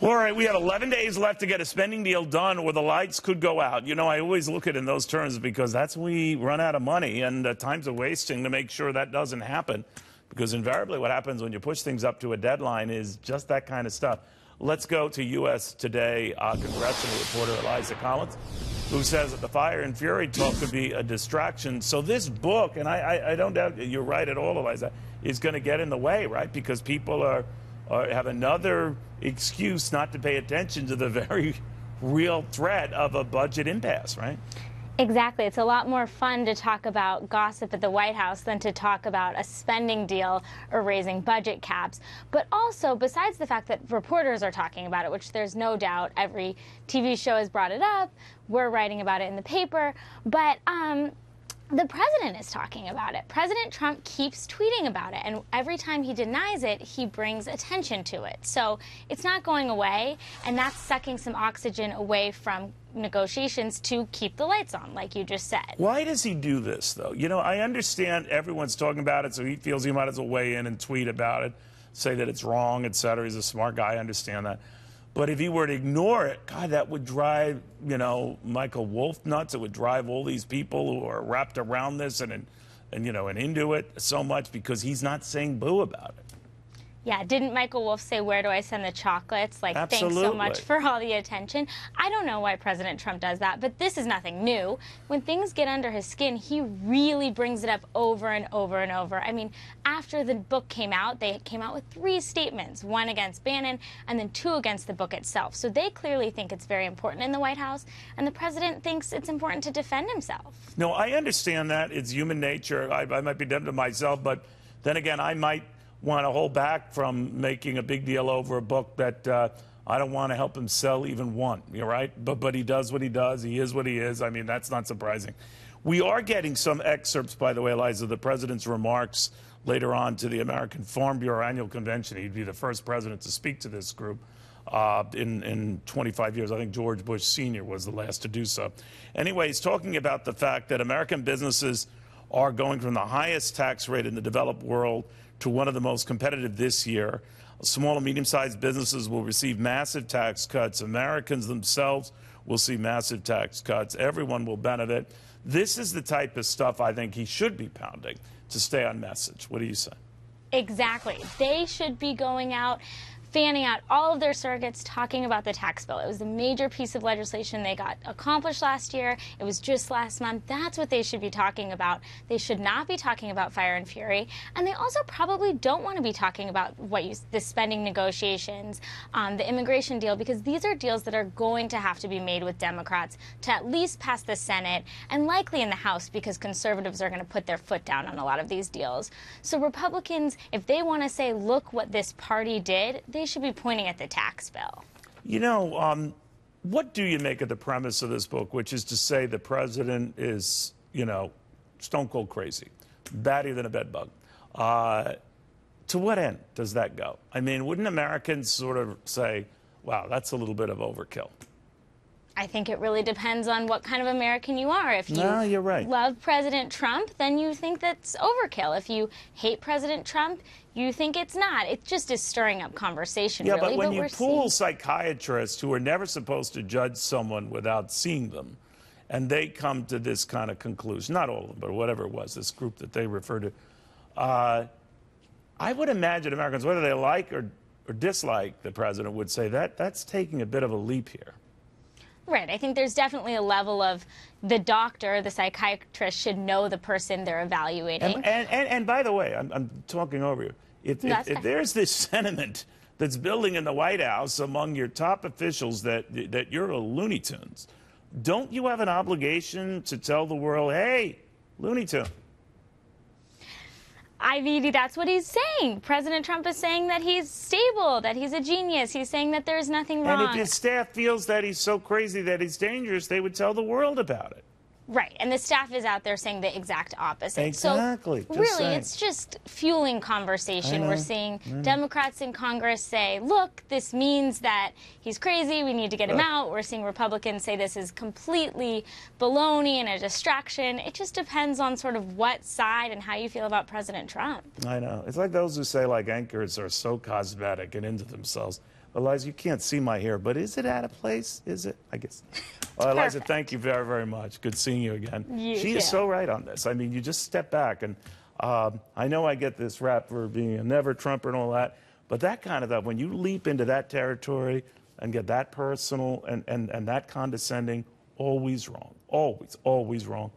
All right, we have 11 days left to get a spending deal done or the lights could go out. You know, I always look at it in those terms because that's when we run out of money, and times are wasting to make sure that doesn't happen, because invariably what happens when you push things up to a deadline is just that kind of stuff. Let's go to U.S. Today congressional reporter Eliza Collins, who says that the fire and fury talk could be a distraction. So this book, and I don't doubt you're right at all, Eliza, is going to get in the way, right? Because people have another excuse not to pay attention to the very real threat of a budget impasse, right? Exactly. It's a lot more fun to talk about gossip at the White House than to talk about a spending deal or raising budget caps. But also, besides the fact that reporters are talking about it, which there's no doubt, every TV show has brought it up, we're writing about it in the paper, but the president is talking about it. President Trump keeps tweeting about it, and every time he denies it, he brings attention to it. So it's not going away, and that's sucking some oxygen away from negotiations to keep the lights on, like you just said. Why does he do this, though? You know, I understand everyone's talking about it, so he feels he might as well weigh in and tweet about it, say that it's wrong, et cetera. He's a smart guy, I understand that. But if he were to ignore it, God, that would drive, you know, Michael Wolff nuts. It would drive all these people who are wrapped around this and into it so much because he's not saying boo about it. Yeah, didn't Michael Wolff say, "Where do I send the chocolates?" Like, Absolutely. Thanks so much for all the attention. I don't know why President Trump does that, but this is nothing new. When things get under his skin, he really brings it up over and over and over. I mean, after the book came out, they came out with 3 statements, 1 against Bannon and then 2 against the book itself. So they clearly think it's very important in the White House, and the president thinks it's important to defend himself. No, I understand that. It's human nature. I might be dumb to myself, but then again, I might want to hold back from making a big deal over a book that I don't want to help him sell even one. You're right, but he does what he does. He is what he is. I mean, that's not surprising. We are getting some excerpts, by the way, Eliza, the president's remarks later on to the American Farm Bureau annual convention. He'd be the first president to speak to this group in 25 years. I think George Bush Sr. was the last to do so. Anyway, he's talking about the fact that American businesses are going from the highest tax rate in the developed world to one of the most competitive this year. Small and medium-sized businesses will receive massive tax cuts. Americans themselves will see massive tax cuts. Everyone will benefit. This is the type of stuff I think he should be pounding to stay on message. What do you say? Exactly. They should be going out, fanning out all of their surrogates, talking about the tax bill. It was a major piece of legislation they got accomplished last year. It was just last month. That's what they should be talking about. They should not be talking about fire and fury. And they also probably don't want to be talking about the spending negotiations, the immigration deal, because these are deals that are going to have to be made with Democrats to at least pass the Senate and likely in the House, because conservatives are going to put their foot down on a lot of these deals. So Republicans, if they want to say, look what this party did, they should be pointing at the tax bill. You know, what do you make of the premise of this book, which is to say the president is, you know, stone cold crazy, battier than a bedbug? To what end does that go? I mean, wouldn't Americans sort of say, wow, that's a little bit of overkill? I think it really depends on what kind of American you are. If you you're right. love President Trump, then you think that's overkill. If you hate President Trump, you think it's not. It just is stirring up conversation, yeah, really. But when you pool psychiatrists who are never supposed to judge someone without seeing them, and they come to this kind of conclusion, not all of them, but whatever it was, this group that they refer to, I would imagine Americans, whether they like or dislike the president, would say that's taking a bit of a leap here. Right. I think there's definitely a level of the doctor, the psychiatrist, should know the person they're evaluating. And by the way, I'm talking over you. If there's this sentiment that's building in the White House among your top officials that you're a Looney Tunes, don't you have an obligation to tell the world, hey, Looney Tune? I mean, that's what he's saying. President Trump is saying that he's stable, that he's a genius. He's saying that there's nothing wrong. And if his staff feels that he's so crazy that he's dangerous, they would tell the world about it. Right, and the staff is out there saying the exact opposite. Exactly. So really, it's just fueling conversation. We're seeing Democrats in Congress say, look, this means that he's crazy, we need to get him out. We're seeing Republicans say this is completely baloney and a distraction. It just depends on sort of what side and how you feel about President Trump. I know. It's like those who say, like, anchors are so cosmetic and into themselves. Eliza, you can't see my hair, but is it out of place? Is it? I guess. Eliza, thank you very, very much. Good seeing you again. She is so right on this. I mean, you just step back, and I know I get this rap for being a never-Trumper and all that, but that kind of stuff, when you leap into that territory and get that personal and that condescending, always wrong. Always, always wrong.